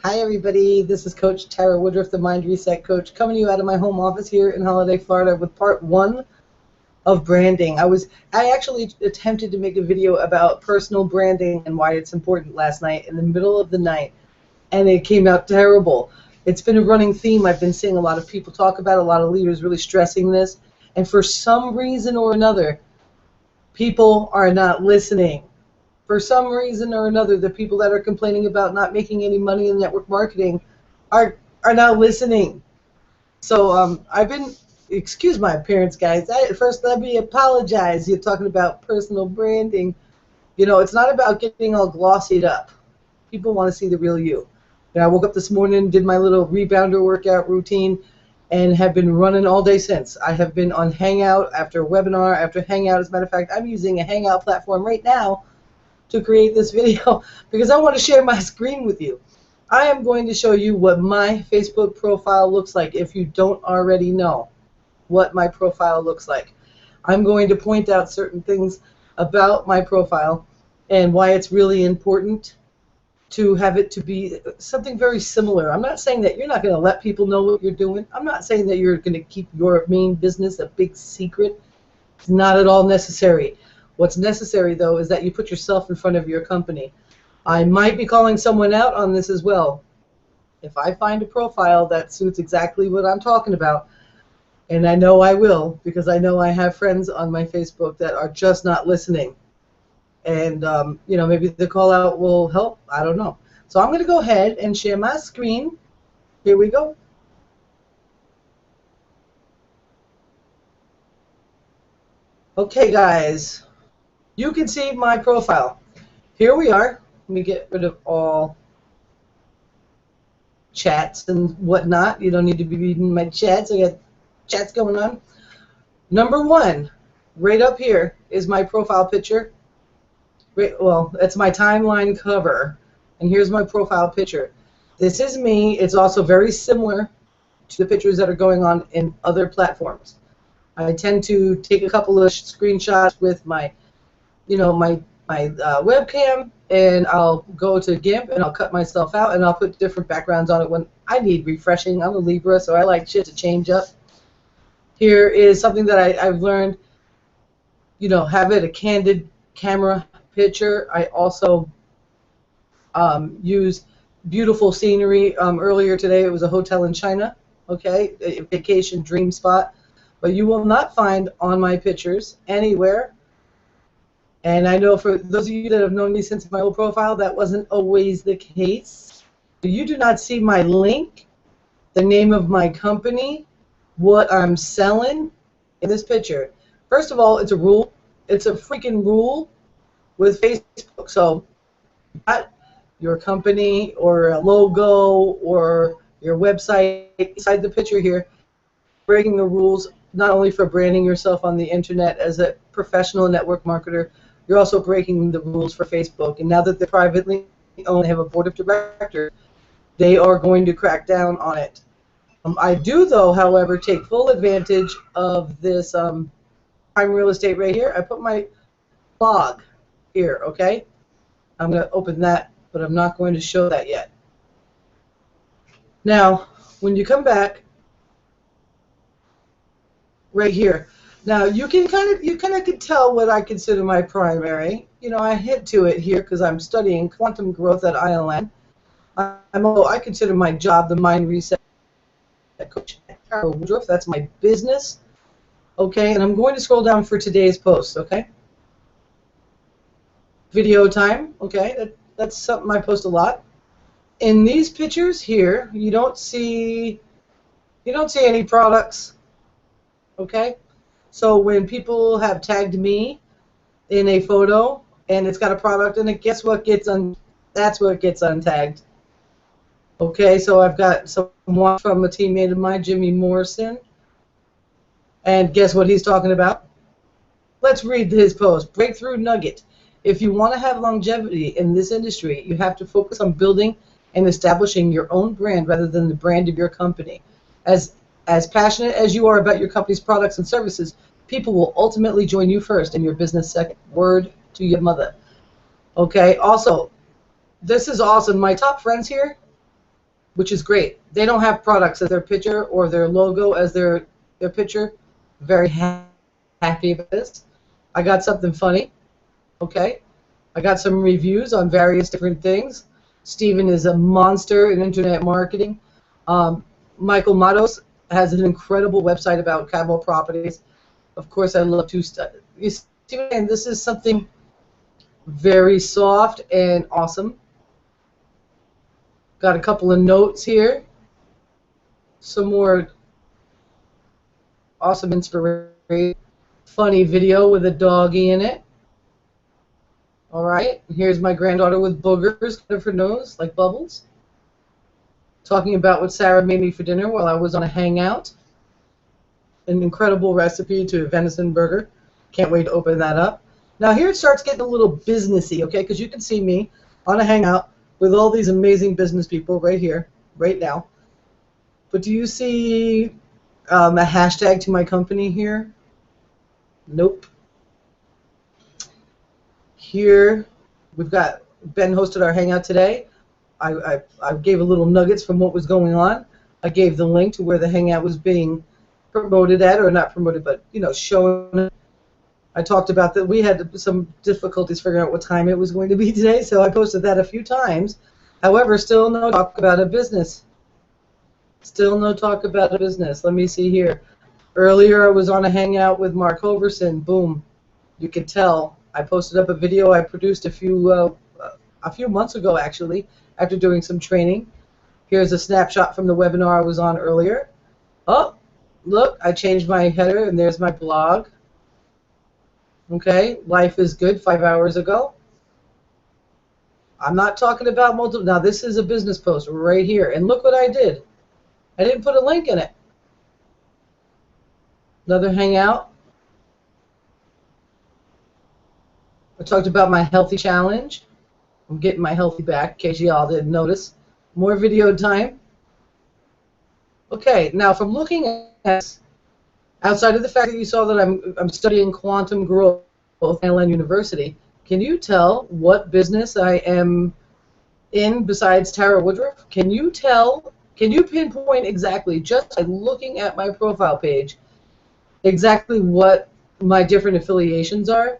Hi everybody, this is Coach Tara Woodruff, the Mind Reset Coach, coming to you out of my home office here in Holiday, Florida with part one of branding. I actually attempted to make a video about personal branding and why it's important last night in the middle of the night, and it came out terrible. It's been a running theme. I've been seeing a lot of people talk about it, a lot of leaders really stressing this, and for some reason or another, people are not listening. For some reason or another, the people that are complaining about not making any money in network marketing are not listening. So I've been, excuse my appearance, guys. First, let me apologize. You're talking about personal branding. You know, it's not about getting all glossied up. People want to see the real you. I woke up this morning, did my little rebounder workout routine, and have been running all day since. I have been on Hangout after webinar after Hangout. As a matter of fact, I'm using a Hangout platform right now to create this video because I want to share my screen with you. I am going to show you what my Facebook profile looks like if you don't already know what my profile looks like. I'm going to point out certain things about my profile and why it's really important to have it to be something very similar. I'm not saying that you're not going to let people know what you're doing. I'm not saying that you're going to keep your main business a big secret. It's not at all necessary. What's necessary, though, is that you put yourself in front of your company. I might be calling someone out on this as well. If I find a profile that suits exactly what I'm talking about, and I know I will, because I know I have friends on my Facebook that are just not listening. And, maybe the call out will help. I don't know. So I'm going to go ahead and share my screen. Here we go. Okay, guys. You can see my profile. Here we are. Let me get rid of all chats and whatnot. You don't need to be reading my chats. I got chats going on. Number one, right up here, is my profile picture. Well, that's my timeline cover. And here's my profile picture. This is me. It's also very similar to the pictures that are going on in other platforms. I tend to take a couple of screenshots with my webcam, and I'll go to GIMP and I'll cut myself out and I'll put different backgrounds on it when I need refreshing. I'm a Libra, so I like shit to change up. Here is something that I've learned, have it a candid camera picture. I also use beautiful scenery. Earlier today it was a hotel in China, okay, a vacation dream spot, but you will not find on my pictures anywhere. And I know for those of you that have known me since my old profile, that wasn't always the case. You do not see my link, the name of my company, what I'm selling in this picture. First of all, it's a rule. It's a freaking rule with Facebook. So not your company or a logo or your website inside the picture here, breaking the rules not only for branding yourself on the internet as a professional network marketer, you're also breaking the rules for Facebook. And now that they're privately owned, they have a board of directors, they are going to crack down on it. I do, though, however, take full advantage of this prime real estate right here. I put my blog here, okay? I'm going to open that, but I'm not going to show that yet. Now, when you come back, right here. Now you kind of can tell what I consider my primary. I hit to it here because I'm studying quantum growth at ILM. I consider my job the Mind Reset Coach Tara Woodruff. That's my business. Okay, and I'm going to scroll down for today's post. Okay, video time. Okay, that's something I post a lot. In these pictures here, you don't see any products. Okay. So when people have tagged me in a photo and it's got a product in it, guess what that's what gets untagged. Okay, so I've got someone from a teammate of mine, Jimmy Morrison, and guess what he's talking about? Let's read his post. Breakthrough nugget. If you want to have longevity in this industry, you have to focus on building and establishing your own brand rather than the brand of your company. As passionate as you are about your company's products and services, people will ultimately join you first and your business second. Word to your mother. Okay, also, this is awesome. My top friends here, which is great. They don't have products as their picture or their logo as their picture. Very happy with this. I got something funny. Okay. I got some reviews on various different things. Steven is a monster in internet marketing. Michael Matos has an incredible website about Cabo properties. Of course, I love to study. You see, and this is something very soft and awesome. Got a couple of notes here. Some more awesome inspiration. Funny video with a doggy in it. All right, here's my granddaughter with boogers out of her nose, like bubbles. Talking about what Sarah made me for dinner while I was on a hangout. An incredible recipe to a venison burger. Can't wait to open that up. Now here it starts getting a little businessy, okay? Because you can see me on a hangout with all these amazing business people right here, right now. But do you see a hashtag to my company here? Nope. Here, we've got Ben hosted our hangout today. I gave a little nuggets from what was going on. I gave the link to where the hangout was being promoted at, or not promoted, but shown. I talked about that we had some difficulties figuring out what time it was going to be today, so I posted that a few times. However, still no talk about a business. Still no talk about a business. Let me see here. Earlier, I was on a hangout with Mark Hoverson. Boom. You can tell. I posted up a video I produced a few months ago, actually, after doing some training. Here's a snapshot from the webinar I was on earlier. Oh, look, I changed my header, and there's my blog. Okay, life is good 5 hours ago. I'm not talking about multiple. Now, this is a business post right here, and look what I did. I didn't put a link in it. Another hangout. I talked about my healthy challenge. I'm getting my healthy back, in case y'all didn't notice. More video time. Okay, now from looking at, outside of the fact that you saw that I'm studying quantum growth at Allen University, can you tell what business I am in besides Tara Woodruff? Can you pinpoint exactly, just by looking at my profile page, exactly what my different affiliations are,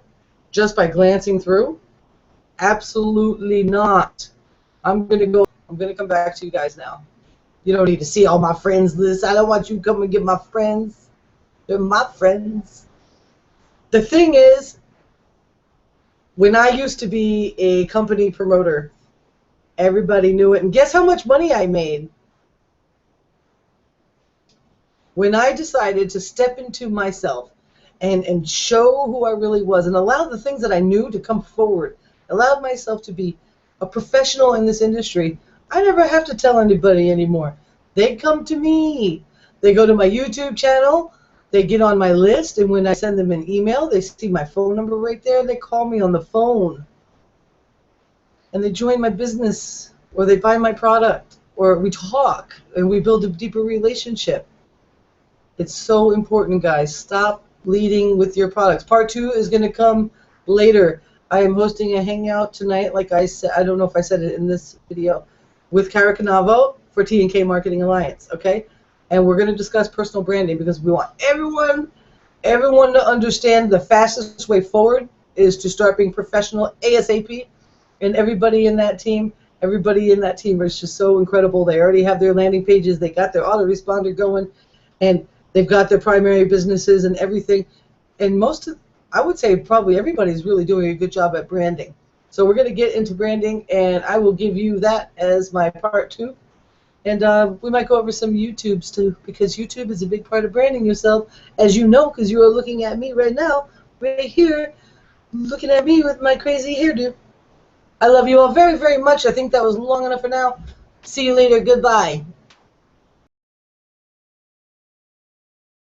just by glancing through? Absolutely not. I'm gonna come back to you guys now. You don't need to see all my friends list. I don't want you to come and get my friends. They're my friends. The thing is, when I used to be a company promoter, everybody knew it. And guess how much money I made? When I decided to step into myself and show who I really was and allow the things that I knew to come forward, allowed myself to be a professional in this industry, I never have to tell anybody anymore. They come to me. They go to my YouTube channel. They get on my list, and when I send them an email, they see my phone number right there, and they call me on the phone. And they join my business, or they buy my product, or we talk, and we build a deeper relationship. It's so important, guys. Stop leading with your products. Part 2 is going to come later. I am hosting a hangout tonight, like I said. I don't know if I said it in this video, with Cara Canavo for T&K Marketing Alliance, okay? And we're going to discuss personal branding because we want everyone to understand the fastest way forward is to start being professional ASAP. And everybody in that team is just so incredible. They already have their landing pages. They got their autoresponder going, and they've got their primary businesses and everything. And I would say probably everybody's really doing a good job at branding. So we're going to get into branding, and I will give you that as my part 2. And we might go over some YouTubes too, because YouTube is a big part of branding yourself, as you know, because you are looking at me right now, right here, looking at me with my crazy hairdo. I love you all very, very much. I think that was long enough for now. See you later. Goodbye.